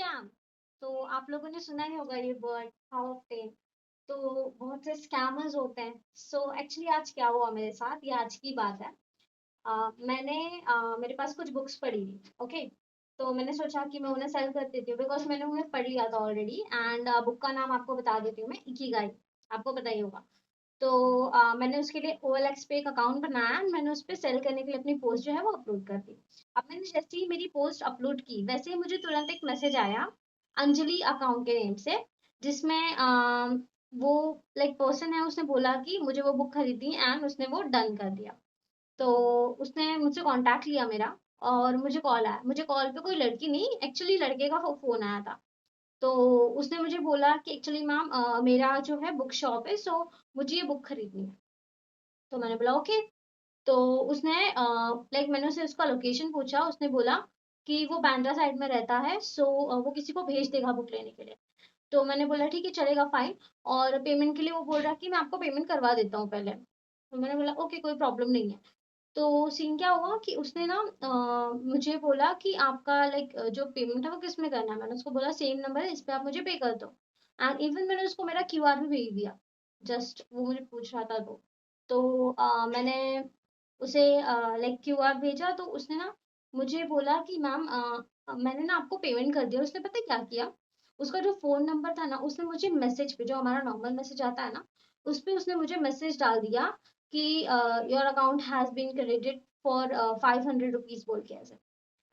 Scam. तो आप लोगों ने सुना ही होगा ये वर्ड हाउ ऑफ्टन। तो बहुत से स्कैमर्स होते हैं। सो एक्चुअली आज क्या हुआ मेरे साथ, ये आज की बात है। मैंने मेरे पास कुछ बुक्स पड़ी थी। ओके, तो मैंने सोचा कि मैं उन्हें सेल कर देती हूँ बिकॉज मैंने उन्हें पढ़ लिया था ऑलरेडी। एंड बुक का नाम आपको बता देती हूँ मैं, इकिगाई। आपको पता ही होगा। तो मैंने उसके लिए OLX पे एक अकाउंट बनाया and मैंने उस पे सेल करने के लिए अपनी पोस्ट जो है वो अपलोड कर दी। अब मैंने जैसे ही मेरी पोस्ट अपलोड की वैसे ही मुझे तुरंत एक मैसेज आया अंजलि अकाउंट के नेम से, जिसमें वो लाइक पर्सन है, उसने बोला कि मुझे वो बुक खरीदनी एंड उसने वो डन कर दिया। तो उसने मुझसे कांटेक्ट लिया मेरा और मुझे कॉल आया। मुझे कॉल पे कोई लड़की नहीं, एक्चुअली लड़के का फोन आया था। तो उसने मुझे बोला कि एक्चुअली मैम मेरा जो है बुक शॉप है, सो मुझे ये बुक खरीदनी है। तो मैंने बोला ओके। तो उसने लाइक मैंने उसे उसका लोकेशन पूछा, उसने बोला कि वो बांद्रा साइड में रहता है, सो वो किसी को भेज देगा बुक लेने के लिए। तो मैंने बोला ठीक है चलेगा फाइन। और पेमेंट के लिए वो बोल रहा कि मैं आपको पेमेंट करवा देता हूँ पहले। तो मैंने बोला ओके कोई प्रॉब्लम नहीं है। तो सीन क्या हुआ कि उसने ना मुझे बोला कि आपका लाइक जो पेमेंट है वो किस में करना है। मैंने उसको बोला सेम नंबर है, इस पे आप मुझे पे कर दो। एंड इवन मैंने उसको मेरा क्यूआर भी भेज दिया, जस्ट वो मुझे पूछ रहा था। तो मैंने उसे लाइक क्यूआर भेजा। तो उसने ना मुझे बोला कि मैम मैंने ना आपको पेमेंट कर दिया। उसने पता है क्या किया, उसका जो फोन नंबर था ना, उसने मुझे मैसेज पे, जो हमारा नॉर्मल मैसेज आता है ना, उस पे उसने मुझे मैसेज डाल दिया कि your account has been credited for 500 rupees बोल के ऐसे।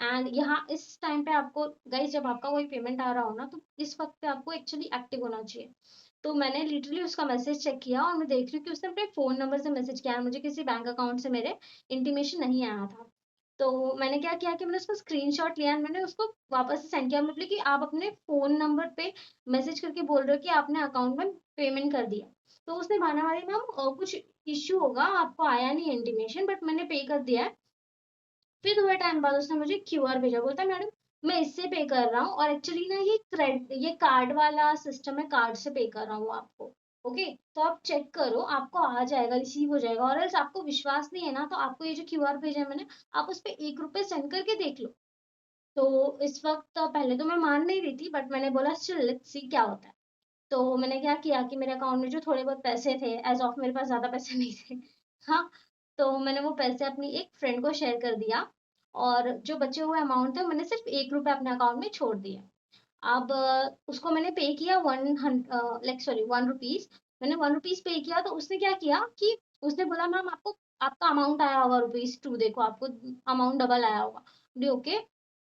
एंड यहाँ इस टाइम पे आपको गाइस, जब आपका कोई पेमेंट आ रहा हो ना, तो इस वक्त पे आपको एक्चुअली एक्टिव होना चाहिए। तो मैंने लिटरली उसका मैसेज चेक किया और मैं देख रही हूँ कि उसने अपने फोन नंबर से मैसेज किया है, मुझे किसी बैंक अकाउंट से मेरे इंटीमेशन नहीं आया था। तो मैंने क्या किया कि मैंने उसको स्क्रीनशॉट लिया और मैंने उसको वापस से सेंड किया। मैं बोली कि आप अपने फोन नंबर पे मैसेज करके बोल रहे हो कि आपने अकाउंट में पेमेंट कर दिया। तो उसने बहाना मारी मैम कुछ इश्यू होगा, आपको आया नहीं इंटीमेशन, बट मैंने पे कर दिया है। फिर थोड़े टाइम बाद उसने मुझे क्यूआर भेजा, बोलता है मैडम मैं इससे पे कर रहा हूँ और एक्चुअली ना ये क्रेडिट, ये कार्ड वाला सिस्टम है, कार्ड से पे कर रहा हूँ आपको। ओके, तो आप चेक करो, आपको आ जाएगा, रिसीव हो जाएगा। और एल्स आपको विश्वास नहीं है ना, तो आपको ये जो क्यूआर भेजा है मैंने, आप उस पे 1 रुपए सेंड करके देख लो। तो इस वक्त पहले तो मैं मान नहीं रही थी, बट मैंने बोला चल लेट्स सी क्या होता है। तो मैंने क्या किया कि मेरे अकाउंट में जो थोड़े बहुत पैसे थे, एज ऑफ मेरे पास ज्यादा पैसे नहीं थे। हाँ, तो मैंने वो पैसे अपनी एक फ्रेंड को शेयर कर दिया और जो बचे हुए अमाउंट थे मैंने सिर्फ 1 रुपए अपने अकाउंट में छोड़ दिया। अब उसको मैंने पे किया 1 रुपीज। मैंने 1 रुपीज पे किया। तो उसने क्या किया कि उसने बोला मैम आपको आपका अमाउंट आया होगा रुपीज 2, देखो आपको अमाउंट डबल आया होगा। बोली ओके।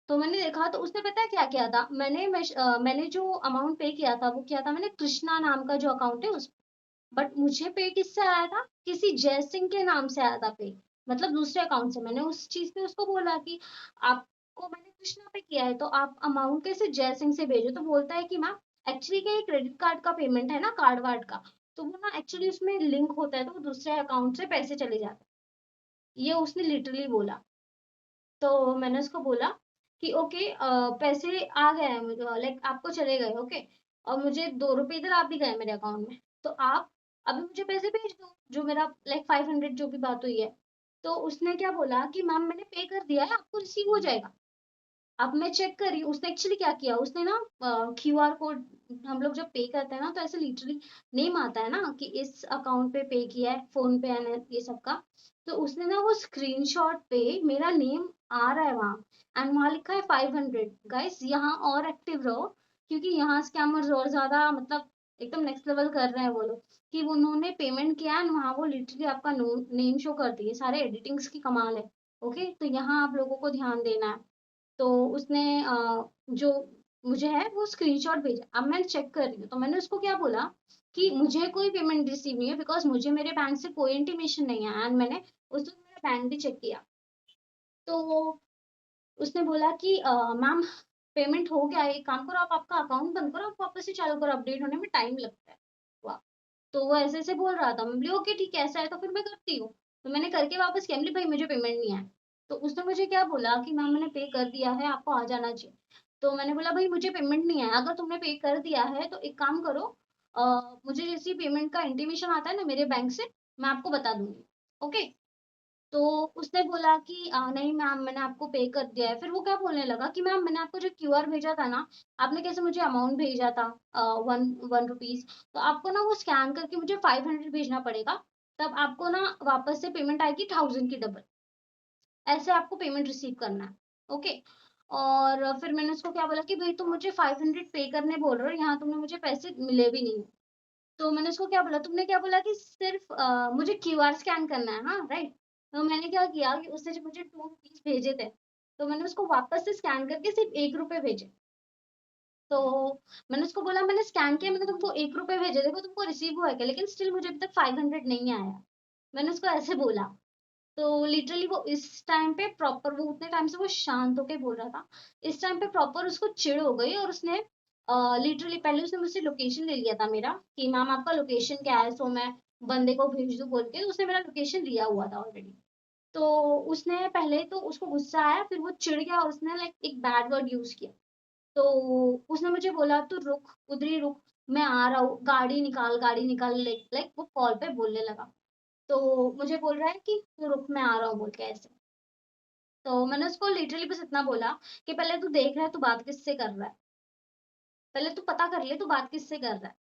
तो मैंने देखा तो उसने पता है क्या किया था, मैंने जो अमाउंट पे किया था वो किया था मैंने कृष्णा नाम का जो अकाउंट है उस। बट मुझे पे किससे आया था, किसी जय सिंह के नाम से आया था पे, मतलब दूसरे अकाउंट से। मैंने उस चीज पे उसको बोला कि आपको मैंने कृष्णा पे किया है तो आप अमाउंट कैसे जय सिंह से भेजो। तो बोलता है कि मैम एक्चुअली क्या, ये क्रेडिट कार्ड का पेमेंट है ना, कार्ड वार्ड का, तो वो ना एक्चुअली उसमें लिंक होता है, तो वो दूसरे अकाउंट से पैसे चले जाते हैं। ये उसने लिटरली बोला। तो मैंने उसको बोला कि ओके पैसे आ गए हैं मुझे, लाइक आपको चले गए। ओके, और मुझे 2 रुपए इधर आ भी गए मेरे अकाउंट में, तो आप अभी मुझे पैसे भेज दो जो मेरा लाइक 500 जो भी बात हुई है। तो उसने क्या बोला कि मैम मैंने पे कर दिया है, आपको रिसीव हो जाएगा। अब मैं चेक कर रही हूँ, उसने एक्चुअली क्या किया, उसने ना क्यूआर कोड, हम लोग जब पे करते हैं ना तो ऐसे लिटरली नेम आता है ना कि इस अकाउंट पे किया है, फोन पे है ये सब का। तो उसने ना वो स्क्रीनशॉट पे मेरा नेम आ रहा है वहां, एंड वहां लिखा है 500। गाइस यहाँ और एक्टिव रहो, क्योंकि यहाँ स्कैमर्स और ज्यादा मतलब एकदम नेक्स्ट लेवल कर रहे हैं वो लोग। कि वो उन्होंने पेमेंट किया एंड वहां वो लिटरली आपका नेम शो करती है, सारे एडिटिंग्स की कमाल है। ओके, तो यहाँ आप लोगों को ध्यान देना है। तो उसने जो मुझे है वो स्क्रीनशॉट भेजा। अब मैं चेक कर रही हूँ, तो मैंने उसको क्या बोला कि मुझे कोई पेमेंट रिसीव नहीं है बिकॉज मुझे मेरे बैंक से कोई इंटीमेशन नहीं है। एंड मैंने उस दिन मेरा बैंक भी चेक किया। तो उसने बोला कि मैम पेमेंट हो गया है, एक काम करो आप आपका अकाउंट बंद करो, आप वापस से चालू करो, अपडेट होने में टाइम लगता है। वाह। तो वो ऐसे ऐसे बोल रहा था। मैं बोली ओके ठीक है, ऐसा है तो फिर मैं करती हूँ। तो मैंने करके वापस किया, बोली भाई मुझे पेमेंट नहीं आया। तो उसने मुझे क्या बोला कि मैम मैंने पे कर दिया है, आपको आ जाना चाहिए। तो मैंने बोला भाई मुझे पेमेंट नहीं आया, अगर तुमने पे कर दिया है तो एक काम करो, मुझे जैसे पेमेंट का इंटीमेशन आता है ना मेरे बैंक से, मैं आपको बता दूंगी। ओके। तो उसने बोला कि नहीं मैम मैंने आपको पे कर दिया है। फिर वो क्या बोलने लगा कि मैम मैंने आपको जो क्यूआर भेजा था ना, आपने कैसे मुझे अमाउंट भेजा था 1 तो आपको ना वो स्कैन करके मुझे 500 भेजना पड़ेगा, तब आपको ना वापस से पेमेंट आएगी 1000 की डबल। ऐसे आपको पेमेंट रिसीव करना है। ओके। और फिर मैंने उसको क्या बोला कि भाई तुम मुझे 500 पे करने बोल रहे हो, यहाँ तुमने मुझे पैसे मिले भी नहीं। तो मैंने उसको क्या बोला, तुमने क्या बोला कि सिर्फ मुझे क्यूआर स्कैन करना है, हाँ राइट। तो मैंने क्या किया कि उसने जब मुझे 2 रुपीज भेजे थे, तो मैंने उसको वापस से स्कैन करके सिर्फ 1 रुपए भेजे। तो मैंने उसको बोला मैंने स्कैन किया, मैंने तुमको 1 रुपए भेजे, देखो तुमको रिसीव हुआ है क्या, लेकिन स्टिल मुझे अभी तक 500 नहीं आया। मैंने उसको ऐसे बोला। तो लिटरली वो इस टाइम पे प्रॉपर, वो उतने टाइम से वो शांत होके बोल रहा था, इस टाइम पे प्रॉपर उसको चिढ़ हो गई और उसने लिटरली पहले उसने मुझसे लोकेशन ले लिया था मेरा कि मैम आपका लोकेशन क्या है, सो मैं बंदे को भेज दूं बोल के उसने मेरा लोकेशन लिया हुआ था ऑलरेडी। तो उसने पहले तो उसको गुस्सा आया, फिर वो चिढ़ गया और उसने लाइक एक बैड वर्ड यूज किया। तो उसने मुझे बोला तू रुक, उधर ही रुक, मैं आ रहा हूँ, गाड़ी निकाल, लाइक वो कॉल पे बोलने लगा। तो मुझे बोल रहा है कि तू रुक मैं आ रहा हूँ बोल के ऐसे। तो मैंने उसको लिटरली बस इतना बोला कि पहले तू देख रहा है तू बात किससे कर रहा है, पहले तू पता कर ले तू बात किससे कर रहा है।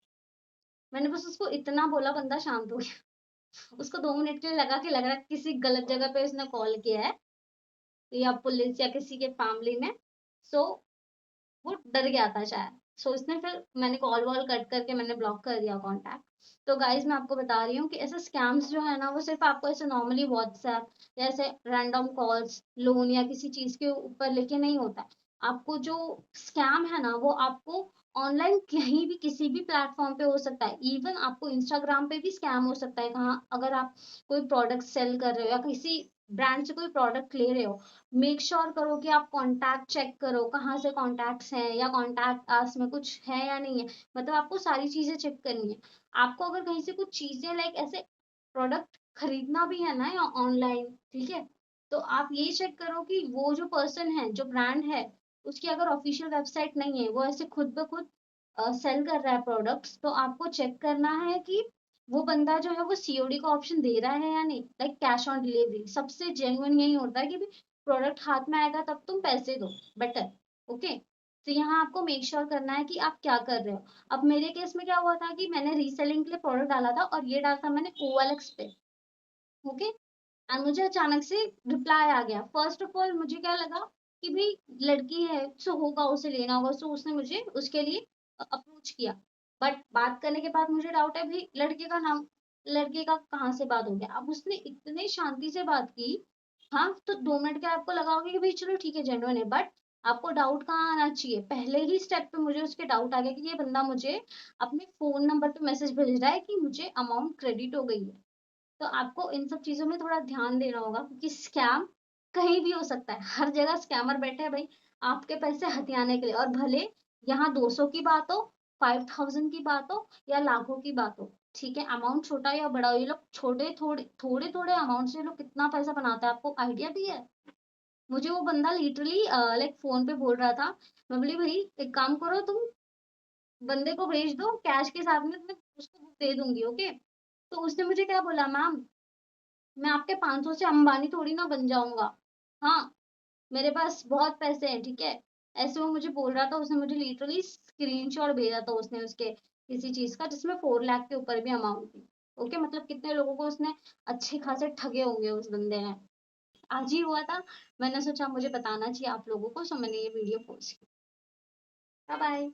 मैंने बस उसको इतना बोला, बंदा शांत हो गया। उसको 2 मिनट के लिए लगा कि लग रहा है किसी गलत जगह पे उसने कॉल किया है, या पुलिस या किसी के फैमिली में। सो वो डर गया था शायद। सो इसने फिर मैंने कॉल वॉल कट करके मैंने ब्लॉक कर दिया कॉन्टैक्ट। तो गाइज मैं आपको बता रही हूँ कि ऐसे स्कैम्स जो है ना वो सिर्फ आपको ऐसे नॉर्मली व्हाट्सएप या ऐसे रैंडम कॉल्स लोन या किसी चीज के ऊपर लेके नहीं होता है। आपको जो स्कैम है ना वो आपको ऑनलाइन कहीं भी किसी भी प्लेटफॉर्म पे हो सकता है। इवन आपको इंस्टाग्राम पे भी स्कैम हो सकता है, कहाँ अगर आप कोई प्रोडक्ट सेल कर रहे हो या किसी ब्रांड से कोई प्रोडक्ट ले रहे हो, मेक श्योर करो कि आप कॉन्टैक्ट चेक करो कहाँ से कॉन्टैक्ट्स हैं या कॉन्टैक्ट आस में कुछ है या नहीं है। मतलब आपको सारी चीजें चेक करनी है। आपको अगर कहीं से कुछ चीजें लाइक ऐसे प्रोडक्ट खरीदना भी है ना या ऑनलाइन, ठीक है, तो आप ये चेक करो कि वो जो पर्सन है जो ब्रांड है उसकी अगर ऑफिशियल वेबसाइट नहीं है, वो ऐसे खुद ब खुद सेल कर रहा है प्रोडक्ट्स, तो आपको चेक करना है कि वो बंदा जो है वो सीओडी का ऑप्शन दे रहा है या नहीं, लाइक कैश ऑन डिलीवरी। सबसे जेन्युइन यही होता है कि प्रोडक्ट हाथ में आएगा तब तुम पैसे दो, बेटर। ओके। तो यहाँ आपको मेक श्योर करना है कि आप क्या कर रहे हो। अब मेरे केस में क्या हुआ था कि मैंने रीसेलिंग के लिए प्रोडक्ट डाला था और ये डाला था मैंने OLX पे। ओके। एंड मुझे अचानक से रिप्लाई आ गया। फर्स्ट ऑफ ऑल मुझे क्या लगा कि भाई लड़की है सो होगा, उसे लेना होगा, सो उसने मुझे उसके लिए अप्रोच किया। बट बात करने के बाद मुझे डाउट है भाई लड़के का नाम, लड़के का कहाँ से बात हो गया। अब उसने इतने शांति से बात की। हाँ तो 2 मिनट के आपको लगा होगा कि भाई चलो ठीक है जेन्युइन है, बट आपको डाउट कहाँ आना चाहिए, पहले ही स्टेप पे मुझे उसके डाउट आ गया कि ये बंदा मुझे अपने फोन नंबर पे मैसेज भेज रहा है कि मुझे अमाउंट क्रेडिट हो गई है। तो आपको इन सब चीजों में थोड़ा ध्यान देना होगा क्योंकि स्कैम कहीं भी हो सकता है, हर जगह स्कैमर बैठे हैं भाई आपके पैसे हथियाने के लिए। और भले यहाँ 200 की बात हो, 5000 की बात हो या लाखों की बात हो, ठीक है, अमाउंट छोटा या बड़ा हो, ये लोग छोटे थोड़े थोड़े अमाउंट से ये लोग कितना पैसा बनाते हैं आपको आइडिया भी है। मुझे वो बंदा लिटरली लाइक फोन पे बोल रहा था। मैं बोली भाई एक काम करो तुम बंदे को भेज दो कैश के साथ में, मैं उसको बुक दे दूंगी। ओके। तो उसने मुझे क्या बोला, मैम मैं आपके 500 से अंबानी थोड़ी ना बन जाऊंगा। हाँ मेरे पास बहुत पैसे हैं, ठीक है। ऐसे वो मुझे बोल रहा था। उसने मुझे लिटरली स्क्रीनशॉट भेजा था उसने उसके किसी चीज का जिसमें 4 लाख के ऊपर भी अमाउंट थी। ओके, मतलब कितने लोगों को उसने अच्छे खासे ठगे होंगे उस बंदे ने। आज ही हुआ था। मैंने सोचा मुझे बताना चाहिए आप लोगों को, सो मैंने ये वीडियो पोस्ट की। Bye bye.